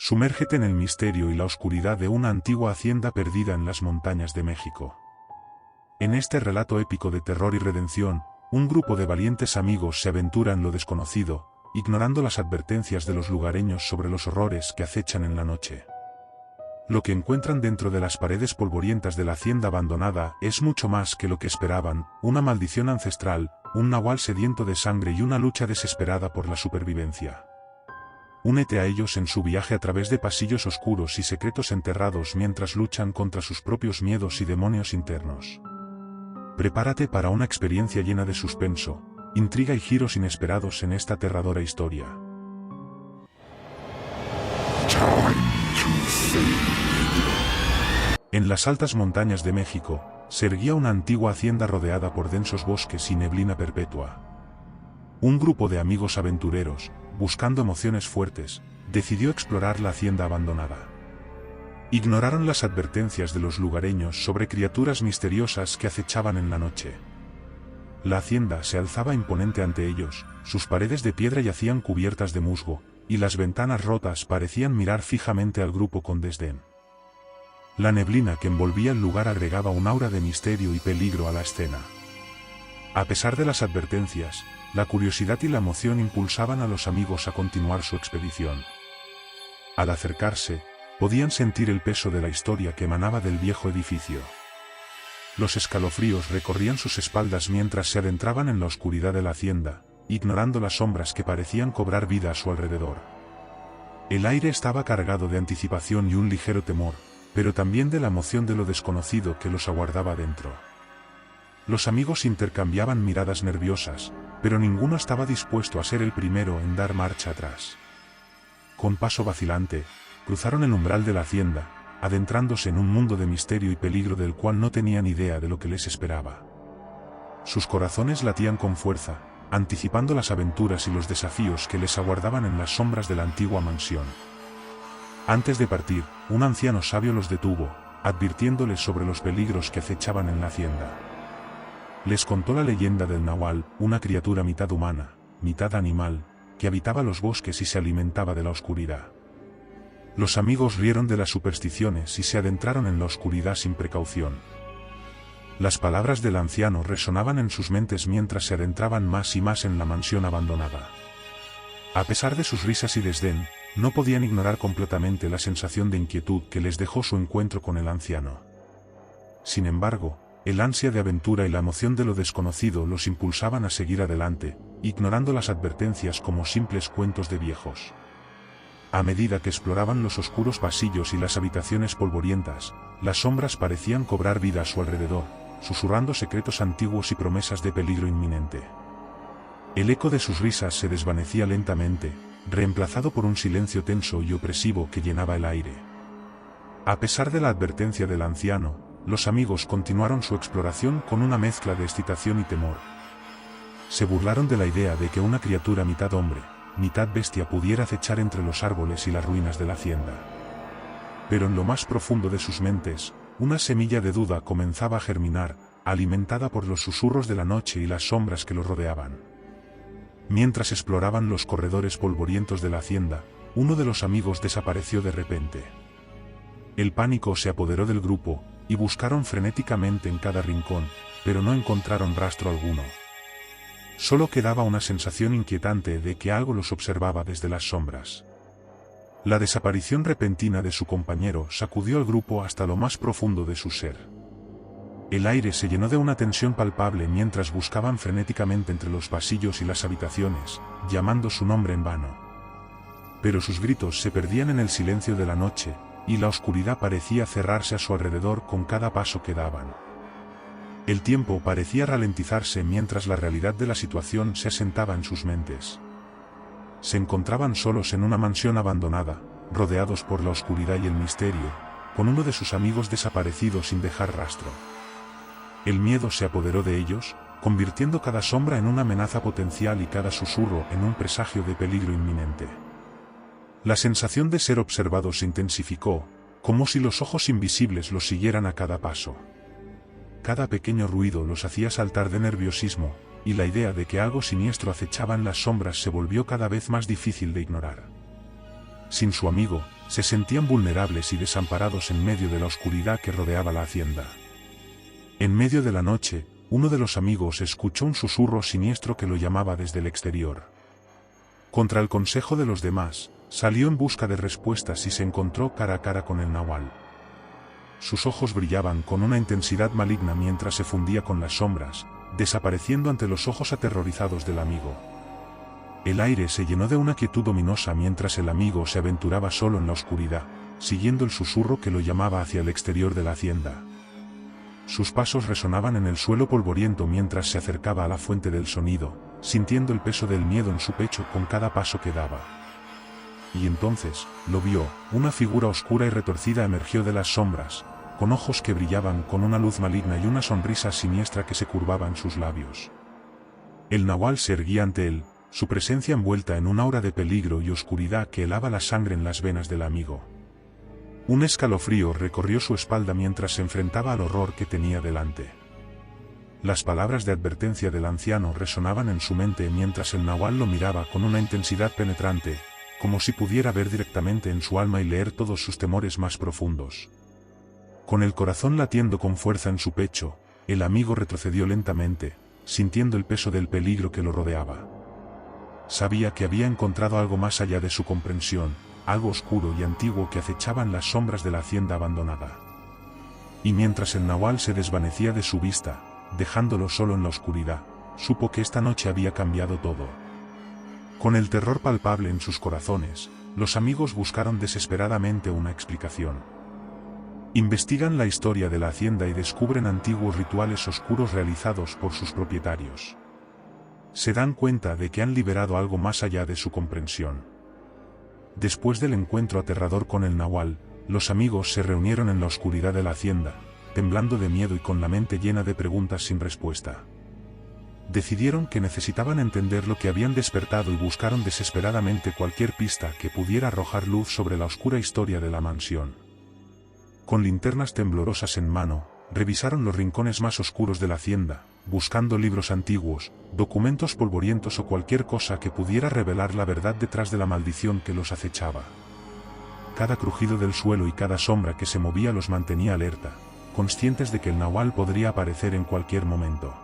Sumérgete en el misterio y la oscuridad de una antigua hacienda perdida en las montañas de México. En este relato épico de terror y redención, un grupo de valientes amigos se aventura en lo desconocido, ignorando las advertencias de los lugareños sobre los horrores que acechan en la noche. Lo que encuentran dentro de las paredes polvorientas de la hacienda abandonada es mucho más que lo que esperaban: una maldición ancestral, un nahual sediento de sangre y una lucha desesperada por la supervivencia. Únete a ellos en su viaje a través de pasillos oscuros y secretos enterrados mientras luchan contra sus propios miedos y demonios internos. Prepárate para una experiencia llena de suspenso, intriga y giros inesperados en esta aterradora historia. En las altas montañas de México, se erguía una antigua hacienda rodeada por densos bosques y neblina perpetua. Un grupo de amigos aventureros, buscando emociones fuertes, decidió explorar la hacienda abandonada. Ignoraron las advertencias de los lugareños sobre criaturas misteriosas que acechaban en la noche. La hacienda se alzaba imponente ante ellos, sus paredes de piedra yacían cubiertas de musgo, y las ventanas rotas parecían mirar fijamente al grupo con desdén. La neblina que envolvía el lugar agregaba un aura de misterio y peligro a la escena. A pesar de las advertencias, la curiosidad y la emoción impulsaban a los amigos a continuar su expedición. Al acercarse, podían sentir el peso de la historia que emanaba del viejo edificio. Los escalofríos recorrían sus espaldas mientras se adentraban en la oscuridad de la hacienda, ignorando las sombras que parecían cobrar vida a su alrededor. El aire estaba cargado de anticipación y un ligero temor, pero también de la emoción de lo desconocido que los aguardaba dentro. Los amigos intercambiaban miradas nerviosas, pero ninguno estaba dispuesto a ser el primero en dar marcha atrás. Con paso vacilante, cruzaron el umbral de la hacienda, adentrándose en un mundo de misterio y peligro del cual no tenían idea de lo que les esperaba. Sus corazones latían con fuerza, anticipando las aventuras y los desafíos que les aguardaban en las sombras de la antigua mansión. Antes de partir, un anciano sabio los detuvo, advirtiéndoles sobre los peligros que acechaban en la hacienda. Les contó la leyenda del nahual, una criatura mitad humana, mitad animal, que habitaba los bosques y se alimentaba de la oscuridad. Los amigos rieron de las supersticiones y se adentraron en la oscuridad sin precaución. Las palabras del anciano resonaban en sus mentes mientras se adentraban más y más en la mansión abandonada. A pesar de sus risas y desdén, no podían ignorar completamente la sensación de inquietud que les dejó su encuentro con el anciano. Sin embargo, el ansia de aventura y la emoción de lo desconocido los impulsaban a seguir adelante, ignorando las advertencias como simples cuentos de viejos. A medida que exploraban los oscuros pasillos y las habitaciones polvorientas, las sombras parecían cobrar vida a su alrededor, susurrando secretos antiguos y promesas de peligro inminente. El eco de sus risas se desvanecía lentamente, reemplazado por un silencio tenso y opresivo que llenaba el aire. A pesar de la advertencia del anciano, los amigos continuaron su exploración con una mezcla de excitación y temor. Se burlaron de la idea de que una criatura mitad hombre, mitad bestia pudiera acechar entre los árboles y las ruinas de la hacienda. Pero en lo más profundo de sus mentes, una semilla de duda comenzaba a germinar, alimentada por los susurros de la noche y las sombras que los rodeaban. Mientras exploraban los corredores polvorientos de la hacienda, uno de los amigos desapareció de repente. El pánico se apoderó del grupo, y buscaron frenéticamente en cada rincón, pero no encontraron rastro alguno. Solo quedaba una sensación inquietante de que algo los observaba desde las sombras. La desaparición repentina de su compañero sacudió al grupo hasta lo más profundo de su ser. El aire se llenó de una tensión palpable mientras buscaban frenéticamente entre los pasillos y las habitaciones, llamando su nombre en vano. Pero sus gritos se perdían en el silencio de la noche, y la oscuridad parecía cerrarse a su alrededor con cada paso que daban. El tiempo parecía ralentizarse mientras la realidad de la situación se asentaba en sus mentes. Se encontraban solos en una mansión abandonada, rodeados por la oscuridad y el misterio, con uno de sus amigos desaparecido sin dejar rastro. El miedo se apoderó de ellos, convirtiendo cada sombra en una amenaza potencial y cada susurro en un presagio de peligro inminente. La sensación de ser observados se intensificó, como si los ojos invisibles los siguieran a cada paso. Cada pequeño ruido los hacía saltar de nerviosismo, y la idea de que algo siniestro acechaba en las sombras se volvió cada vez más difícil de ignorar. Sin su amigo, se sentían vulnerables y desamparados en medio de la oscuridad que rodeaba la hacienda. En medio de la noche, uno de los amigos escuchó un susurro siniestro que lo llamaba desde el exterior. Contra el consejo de los demás, salió en busca de respuestas y se encontró cara a cara con el nahual. Sus ojos brillaban con una intensidad maligna mientras se fundía con las sombras, desapareciendo ante los ojos aterrorizados del amigo. El aire se llenó de una quietud ominosa mientras el amigo se aventuraba solo en la oscuridad, siguiendo el susurro que lo llamaba hacia el exterior de la hacienda. Sus pasos resonaban en el suelo polvoriento mientras se acercaba a la fuente del sonido, sintiendo el peso del miedo en su pecho con cada paso que daba. Y entonces, lo vio, una figura oscura y retorcida emergió de las sombras, con ojos que brillaban con una luz maligna y una sonrisa siniestra que se curvaba en sus labios. El nahual se erguía ante él, su presencia envuelta en una aura de peligro y oscuridad que helaba la sangre en las venas del amigo. Un escalofrío recorrió su espalda mientras se enfrentaba al horror que tenía delante. Las palabras de advertencia del anciano resonaban en su mente mientras el nahual lo miraba con una intensidad penetrante, como si pudiera ver directamente en su alma y leer todos sus temores más profundos. Con el corazón latiendo con fuerza en su pecho, el amigo retrocedió lentamente, sintiendo el peso del peligro que lo rodeaba. Sabía que había encontrado algo más allá de su comprensión, algo oscuro y antiguo que acechaba en las sombras de la hacienda abandonada. Y mientras el nahual se desvanecía de su vista, dejándolo solo en la oscuridad, supo que esta noche había cambiado todo. Con el terror palpable en sus corazones, los amigos buscaron desesperadamente una explicación. Investigan la historia de la hacienda y descubren antiguos rituales oscuros realizados por sus propietarios. Se dan cuenta de que han liberado algo más allá de su comprensión. Después del encuentro aterrador con el nahual, los amigos se reunieron en la oscuridad de la hacienda, temblando de miedo y con la mente llena de preguntas sin respuesta. Decidieron que necesitaban entender lo que habían despertado y buscaron desesperadamente cualquier pista que pudiera arrojar luz sobre la oscura historia de la mansión. Con linternas temblorosas en mano, revisaron los rincones más oscuros de la hacienda, buscando libros antiguos, documentos polvorientos o cualquier cosa que pudiera revelar la verdad detrás de la maldición que los acechaba. Cada crujido del suelo y cada sombra que se movía los mantenía alerta, conscientes de que el nahual podría aparecer en cualquier momento.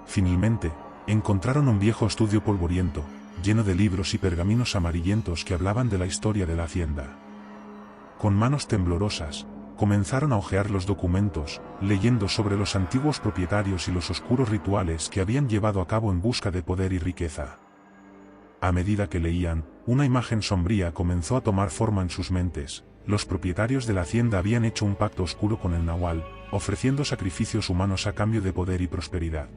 Finalmente, encontraron un viejo estudio polvoriento, lleno de libros y pergaminos amarillentos que hablaban de la historia de la hacienda. Con manos temblorosas, comenzaron a hojear los documentos, leyendo sobre los antiguos propietarios y los oscuros rituales que habían llevado a cabo en busca de poder y riqueza. A medida que leían, una imagen sombría comenzó a tomar forma en sus mentes. Los propietarios de la hacienda habían hecho un pacto oscuro con el nahual, ofreciendo sacrificios humanos a cambio de poder y prosperidad.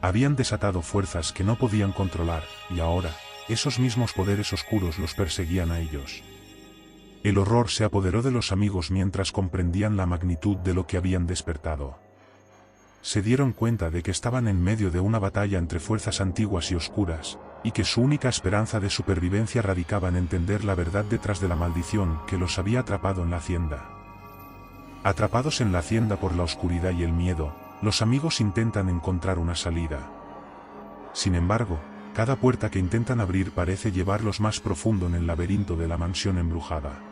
Habían desatado fuerzas que no podían controlar, y ahora, esos mismos poderes oscuros los perseguían a ellos. El horror se apoderó de los amigos mientras comprendían la magnitud de lo que habían despertado. Se dieron cuenta de que estaban en medio de una batalla entre fuerzas antiguas y oscuras, y que su única esperanza de supervivencia radicaba en entender la verdad detrás de la maldición que los había atrapado en la hacienda. Atrapados en la hacienda por la oscuridad y el miedo, los amigos intentan encontrar una salida. Sin embargo, cada puerta que intentan abrir parece llevarlos más profundo en el laberinto de la mansión embrujada.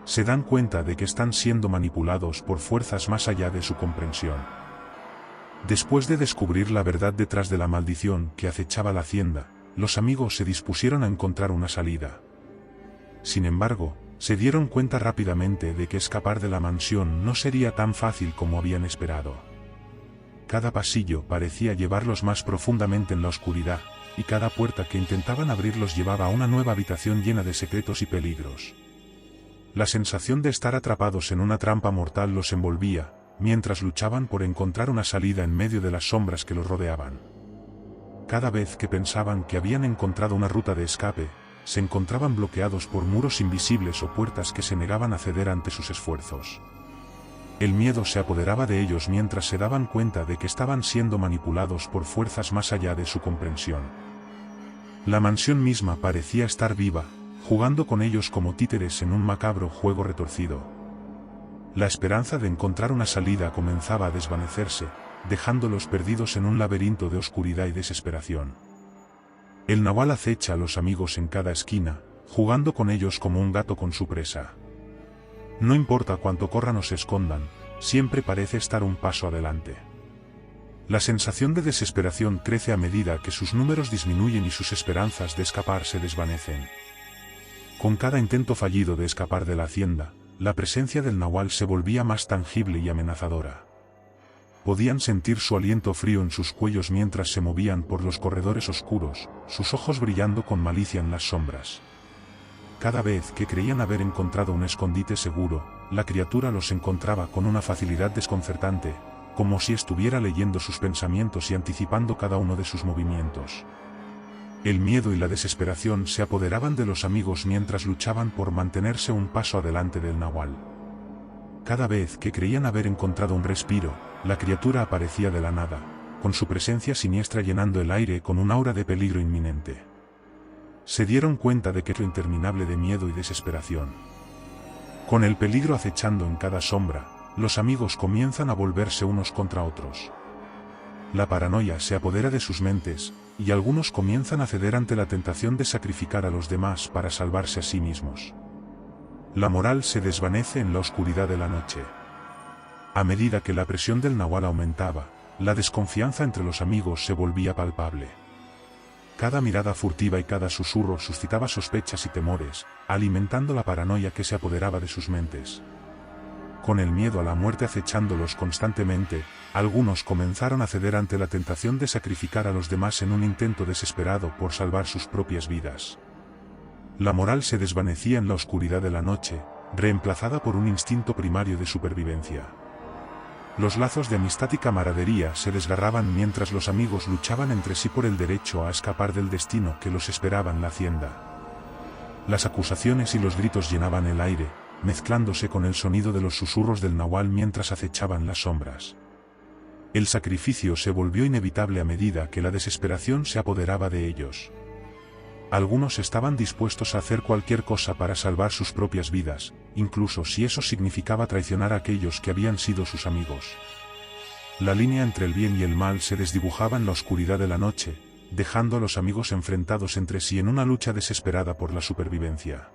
Se dan cuenta de que están siendo manipulados por fuerzas más allá de su comprensión. Después de descubrir la verdad detrás de la maldición que acechaba la hacienda, los amigos se dispusieron a encontrar una salida. Sin embargo, se dieron cuenta rápidamente de que escapar de la mansión no sería tan fácil como habían esperado. Cada pasillo parecía llevarlos más profundamente en la oscuridad, y cada puerta que intentaban abrir los llevaba a una nueva habitación llena de secretos y peligros. La sensación de estar atrapados en una trampa mortal los envolvía, mientras luchaban por encontrar una salida en medio de las sombras que los rodeaban. Cada vez que pensaban que habían encontrado una ruta de escape, se encontraban bloqueados por muros invisibles o puertas que se negaban a ceder ante sus esfuerzos. El miedo se apoderaba de ellos mientras se daban cuenta de que estaban siendo manipulados por fuerzas más allá de su comprensión. La mansión misma parecía estar viva, jugando con ellos como títeres en un macabro juego retorcido. La esperanza de encontrar una salida comenzaba a desvanecerse, dejándolos perdidos en un laberinto de oscuridad y desesperación. El nahual acecha a los amigos en cada esquina, jugando con ellos como un gato con su presa. No importa cuánto corran o se escondan, siempre parece estar un paso adelante. La sensación de desesperación crece a medida que sus números disminuyen y sus esperanzas de escapar se desvanecen. Con cada intento fallido de escapar de la hacienda, la presencia del nahual se volvía más tangible y amenazadora. Podían sentir su aliento frío en sus cuellos mientras se movían por los corredores oscuros, sus ojos brillando con malicia en las sombras. Cada vez que creían haber encontrado un escondite seguro, la criatura los encontraba con una facilidad desconcertante, como si estuviera leyendo sus pensamientos y anticipando cada uno de sus movimientos. El miedo y la desesperación se apoderaban de los amigos mientras luchaban por mantenerse un paso adelante del nahual. Cada vez que creían haber encontrado un respiro, la criatura aparecía de la nada, con su presencia siniestra llenando el aire con un aura de peligro inminente. Se dieron cuenta de que era interminable de miedo y desesperación. Con el peligro acechando en cada sombra, los amigos comienzan a volverse unos contra otros. La paranoia se apodera de sus mentes, y algunos comienzan a ceder ante la tentación de sacrificar a los demás para salvarse a sí mismos. La moral se desvanece en la oscuridad de la noche. A medida que la presión del nahual aumentaba, la desconfianza entre los amigos se volvía palpable. Cada mirada furtiva y cada susurro suscitaba sospechas y temores, alimentando la paranoia que se apoderaba de sus mentes. Con el miedo a la muerte acechándolos constantemente, algunos comenzaron a ceder ante la tentación de sacrificar a los demás en un intento desesperado por salvar sus propias vidas. La moral se desvanecía en la oscuridad de la noche, reemplazada por un instinto primario de supervivencia. Los lazos de amistad y camaradería se desgarraban mientras los amigos luchaban entre sí por el derecho a escapar del destino que los esperaba en la hacienda. Las acusaciones y los gritos llenaban el aire, mezclándose con el sonido de los susurros del nahual mientras acechaban las sombras. El sacrificio se volvió inevitable a medida que la desesperación se apoderaba de ellos. Algunos estaban dispuestos a hacer cualquier cosa para salvar sus propias vidas, incluso si eso significaba traicionar a aquellos que habían sido sus amigos. La línea entre el bien y el mal se desdibujaba en la oscuridad de la noche, dejando a los amigos enfrentados entre sí en una lucha desesperada por la supervivencia.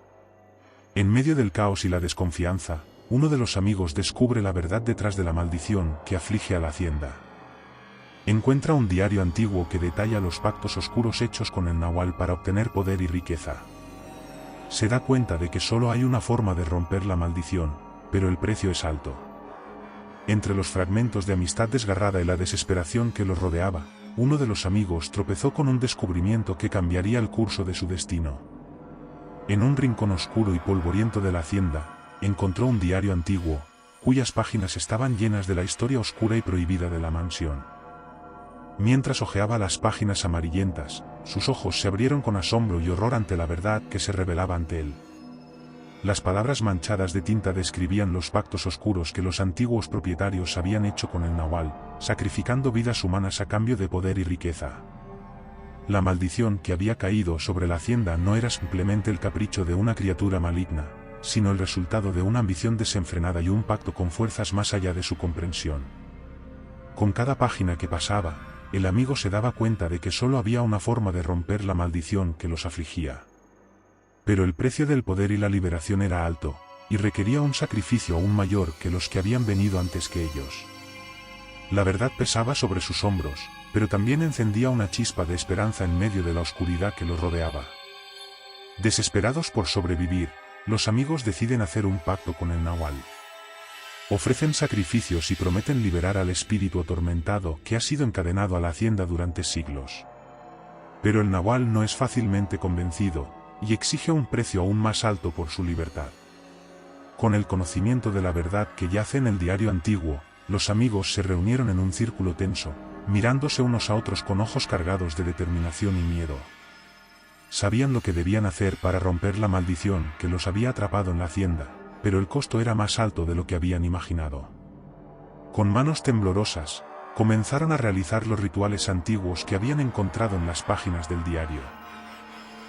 En medio del caos y la desconfianza, uno de los amigos descubre la verdad detrás de la maldición que aflige a la hacienda. Encuentra un diario antiguo que detalla los pactos oscuros hechos con el nahual para obtener poder y riqueza. Se da cuenta de que solo hay una forma de romper la maldición, pero el precio es alto. Entre los fragmentos de amistad desgarrada y la desesperación que los rodeaba, uno de los amigos tropezó con un descubrimiento que cambiaría el curso de su destino. En un rincón oscuro y polvoriento de la hacienda, encontró un diario antiguo, cuyas páginas estaban llenas de la historia oscura y prohibida de la mansión. Mientras hojeaba las páginas amarillentas, sus ojos se abrieron con asombro y horror ante la verdad que se revelaba ante él. Las palabras manchadas de tinta describían los pactos oscuros que los antiguos propietarios habían hecho con el nahual, sacrificando vidas humanas a cambio de poder y riqueza. La maldición que había caído sobre la hacienda no era simplemente el capricho de una criatura maligna, sino el resultado de una ambición desenfrenada y un pacto con fuerzas más allá de su comprensión. Con cada página que pasaba, el amigo se daba cuenta de que solo había una forma de romper la maldición que los afligía. Pero el precio del poder y la liberación era alto, y requería un sacrificio aún mayor que los que habían venido antes que ellos. La verdad pesaba sobre sus hombros, pero también encendía una chispa de esperanza en medio de la oscuridad que los rodeaba. Desesperados por sobrevivir, los amigos deciden hacer un pacto con el nahual. Ofrecen sacrificios y prometen liberar al espíritu atormentado que ha sido encadenado a la hacienda durante siglos. Pero el nahual no es fácilmente convencido, y exige un precio aún más alto por su libertad. Con el conocimiento de la verdad que yace en el diario antiguo, los amigos se reunieron en un círculo tenso, mirándose unos a otros con ojos cargados de determinación y miedo. Sabían lo que debían hacer para romper la maldición que los había atrapado en la hacienda, pero el costo era más alto de lo que habían imaginado. Con manos temblorosas, comenzaron a realizar los rituales antiguos que habían encontrado en las páginas del diario.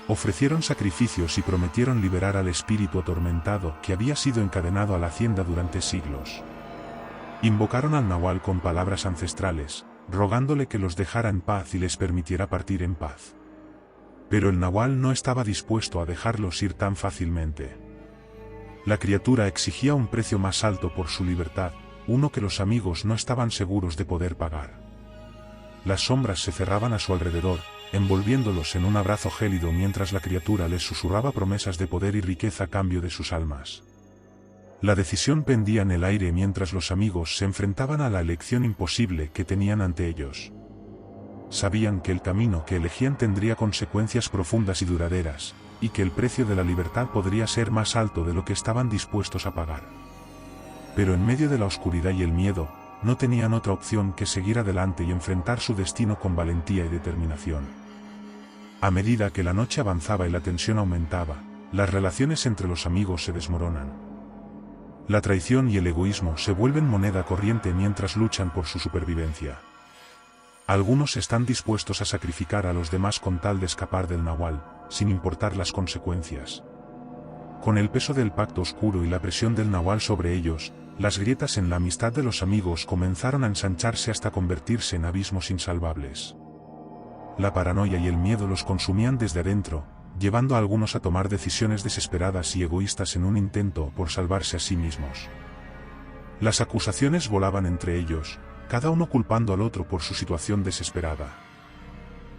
Ofrecieron sacrificios y prometieron liberar al espíritu atormentado que había sido encadenado a la hacienda durante siglos. Invocaron al nahual con palabras ancestrales, rogándole que los dejara en paz y les permitiera partir en paz. Pero el nahual no estaba dispuesto a dejarlos ir tan fácilmente. La criatura exigía un precio más alto por su libertad, uno que los amigos no estaban seguros de poder pagar. Las sombras se cerraban a su alrededor, envolviéndolos en un abrazo gélido mientras la criatura les susurraba promesas de poder y riqueza a cambio de sus almas. La decisión pendía en el aire mientras los amigos se enfrentaban a la elección imposible que tenían ante ellos. Sabían que el camino que elegían tendría consecuencias profundas y duraderas, y que el precio de la libertad podría ser más alto de lo que estaban dispuestos a pagar. Pero en medio de la oscuridad y el miedo, no tenían otra opción que seguir adelante y enfrentar su destino con valentía y determinación. A medida que la noche avanzaba y la tensión aumentaba, las relaciones entre los amigos se desmoronan. La traición y el egoísmo se vuelven moneda corriente mientras luchan por su supervivencia. Algunos están dispuestos a sacrificar a los demás con tal de escapar del nahual, sin importar las consecuencias. Con el peso del pacto oscuro y la presión del nahual sobre ellos, las grietas en la amistad de los amigos comenzaron a ensancharse hasta convertirse en abismos insalvables. La paranoia y el miedo los consumían desde adentro, llevando a algunos a tomar decisiones desesperadas y egoístas en un intento por salvarse a sí mismos. Las acusaciones volaban entre ellos, cada uno culpando al otro por su situación desesperada.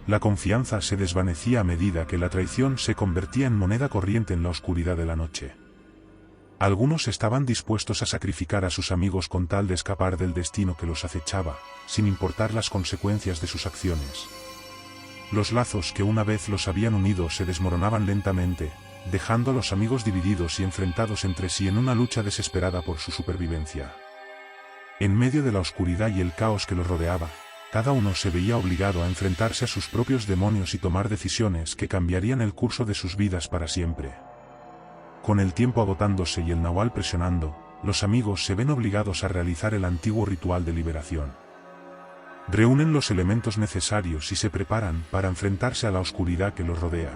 La confianza se desvanecía a medida que la traición se convertía en moneda corriente en la oscuridad de la noche. Algunos estaban dispuestos a sacrificar a sus amigos con tal de escapar del destino que los acechaba, sin importar las consecuencias de sus acciones. Los lazos que una vez los habían unido se desmoronaban lentamente, dejando a los amigos divididos y enfrentados entre sí en una lucha desesperada por su supervivencia. En medio de la oscuridad y el caos que los rodeaba, cada uno se veía obligado a enfrentarse a sus propios demonios y tomar decisiones que cambiarían el curso de sus vidas para siempre. Con el tiempo agotándose y el nahual presionando, los amigos se ven obligados a realizar el antiguo ritual de liberación. Reúnen los elementos necesarios y se preparan para enfrentarse a la oscuridad que los rodea.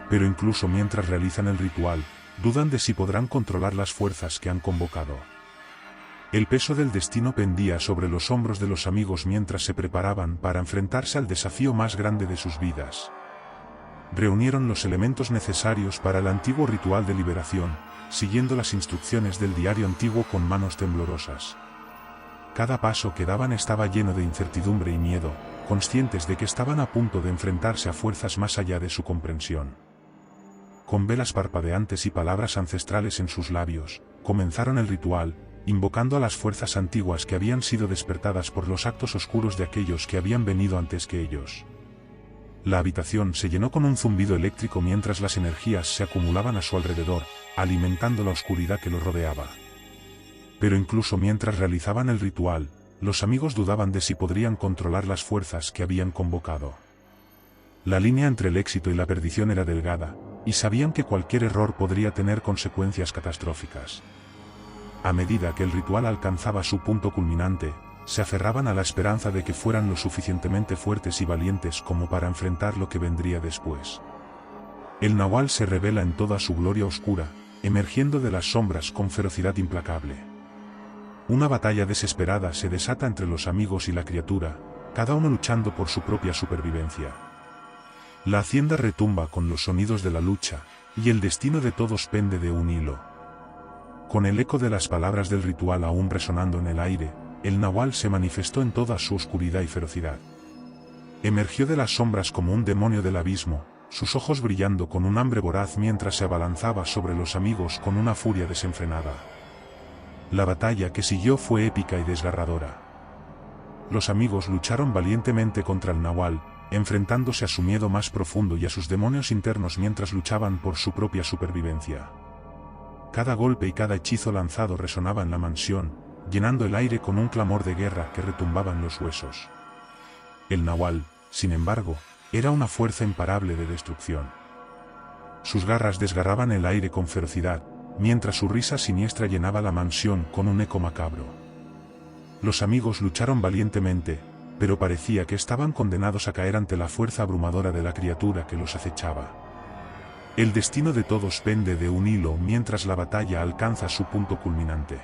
Pero incluso mientras realizan el ritual, dudan de si podrán controlar las fuerzas que han convocado. El peso del destino pendía sobre los hombros de los amigos mientras se preparaban para enfrentarse al desafío más grande de sus vidas. Reunieron los elementos necesarios para el antiguo ritual de liberación, siguiendo las instrucciones del diario antiguo con manos temblorosas. Cada paso que daban estaba lleno de incertidumbre y miedo, conscientes de que estaban a punto de enfrentarse a fuerzas más allá de su comprensión. Con velas parpadeantes y palabras ancestrales en sus labios, comenzaron el ritual, invocando a las fuerzas antiguas que habían sido despertadas por los actos oscuros de aquellos que habían venido antes que ellos. La habitación se llenó con un zumbido eléctrico mientras las energías se acumulaban a su alrededor, alimentando la oscuridad que los rodeaba. Pero incluso mientras realizaban el ritual, los amigos dudaban de si podrían controlar las fuerzas que habían convocado. La línea entre el éxito y la perdición era delgada, y sabían que cualquier error podría tener consecuencias catastróficas. A medida que el ritual alcanzaba su punto culminante, se aferraban a la esperanza de que fueran lo suficientemente fuertes y valientes como para enfrentar lo que vendría después. El nahual se revela en toda su gloria oscura, emergiendo de las sombras con ferocidad implacable. Una batalla desesperada se desata entre los amigos y la criatura, cada uno luchando por su propia supervivencia. La hacienda retumba con los sonidos de la lucha, y el destino de todos pende de un hilo. Con el eco de las palabras del ritual aún resonando en el aire, el nahual se manifestó en toda su oscuridad y ferocidad. Emergió de las sombras como un demonio del abismo, sus ojos brillando con un hambre voraz mientras se abalanzaba sobre los amigos con una furia desenfrenada. La batalla que siguió fue épica y desgarradora. Los amigos lucharon valientemente contra el nahual, enfrentándose a su miedo más profundo y a sus demonios internos mientras luchaban por su propia supervivencia. Cada golpe y cada hechizo lanzado resonaba en la mansión, llenando el aire con un clamor de guerra que retumbaba en los huesos. El nahual, sin embargo, era una fuerza imparable de destrucción. Sus garras desgarraban el aire con ferocidad, mientras su risa siniestra llenaba la mansión con un eco macabro. Los amigos lucharon valientemente, pero parecía que estaban condenados a caer ante la fuerza abrumadora de la criatura que los acechaba. El destino de todos pende de un hilo mientras la batalla alcanza su punto culminante.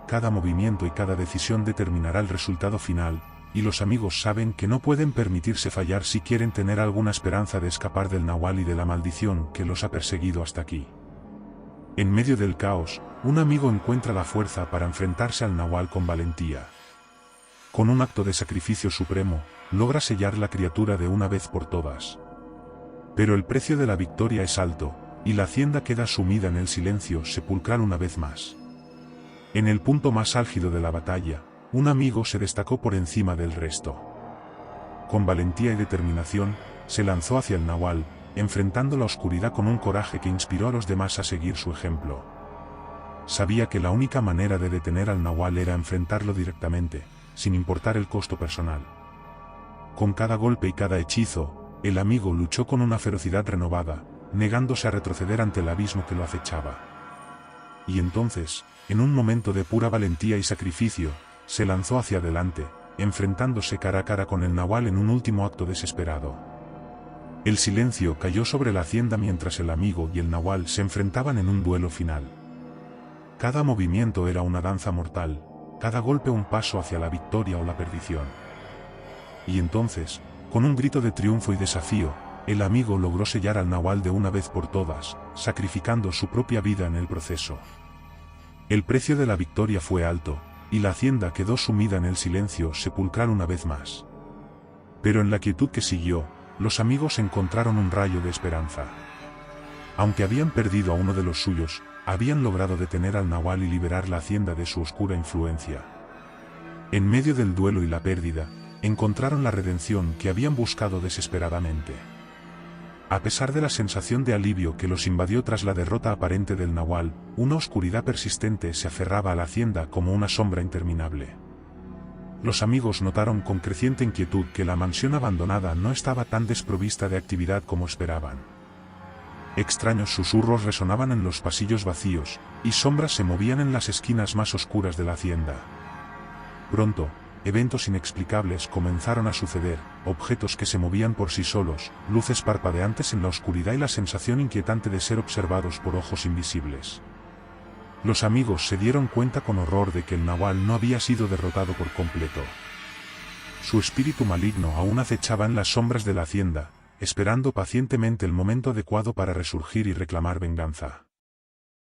Cada movimiento y cada decisión determinará el resultado final, y los amigos saben que no pueden permitirse fallar si quieren tener alguna esperanza de escapar del nahual y de la maldición que los ha perseguido hasta aquí. En medio del caos, un amigo encuentra la fuerza para enfrentarse al nahual con valentía. Con un acto de sacrificio supremo, logra sellar la criatura de una vez por todas. Pero el precio de la victoria es alto, y la hacienda queda sumida en el silencio sepulcral una vez más. En el punto más álgido de la batalla, un amigo se destacó por encima del resto. Con valentía y determinación, se lanzó hacia el nahual, enfrentando la oscuridad con un coraje que inspiró a los demás a seguir su ejemplo. Sabía que la única manera de detener al nahual era enfrentarlo directamente, sin importar el costo personal. Con cada golpe y cada hechizo, el amigo luchó con una ferocidad renovada, negándose a retroceder ante el abismo que lo acechaba. Y entonces, en un momento de pura valentía y sacrificio, se lanzó hacia adelante, enfrentándose cara a cara con el nahual en un último acto desesperado. El silencio cayó sobre la hacienda mientras el amigo y el nahual se enfrentaban en un duelo final. Cada movimiento era una danza mortal, cada golpe un paso hacia la victoria o la perdición. Y entonces, con un grito de triunfo y desafío, el amigo logró sellar al nahual de una vez por todas, sacrificando su propia vida en el proceso. El precio de la victoria fue alto, y la hacienda quedó sumida en el silencio sepulcral una vez más. Pero en la quietud que siguió, los amigos encontraron un rayo de esperanza. Aunque habían perdido a uno de los suyos, habían logrado detener al nahual y liberar la hacienda de su oscura influencia. En medio del duelo y la pérdida, encontraron la redención que habían buscado desesperadamente. A pesar de la sensación de alivio que los invadió tras la derrota aparente del nahual, una oscuridad persistente se aferraba a la hacienda como una sombra interminable. Los amigos notaron con creciente inquietud que la mansión abandonada no estaba tan desprovista de actividad como esperaban. Extraños susurros resonaban en los pasillos vacíos, y sombras se movían en las esquinas más oscuras de la hacienda. Pronto, eventos inexplicables comenzaron a suceder, objetos que se movían por sí solos, luces parpadeantes en la oscuridad y la sensación inquietante de ser observados por ojos invisibles. Los amigos se dieron cuenta con horror de que el nahual no había sido derrotado por completo. Su espíritu maligno aún acechaba en las sombras de la hacienda, esperando pacientemente el momento adecuado para resurgir y reclamar venganza.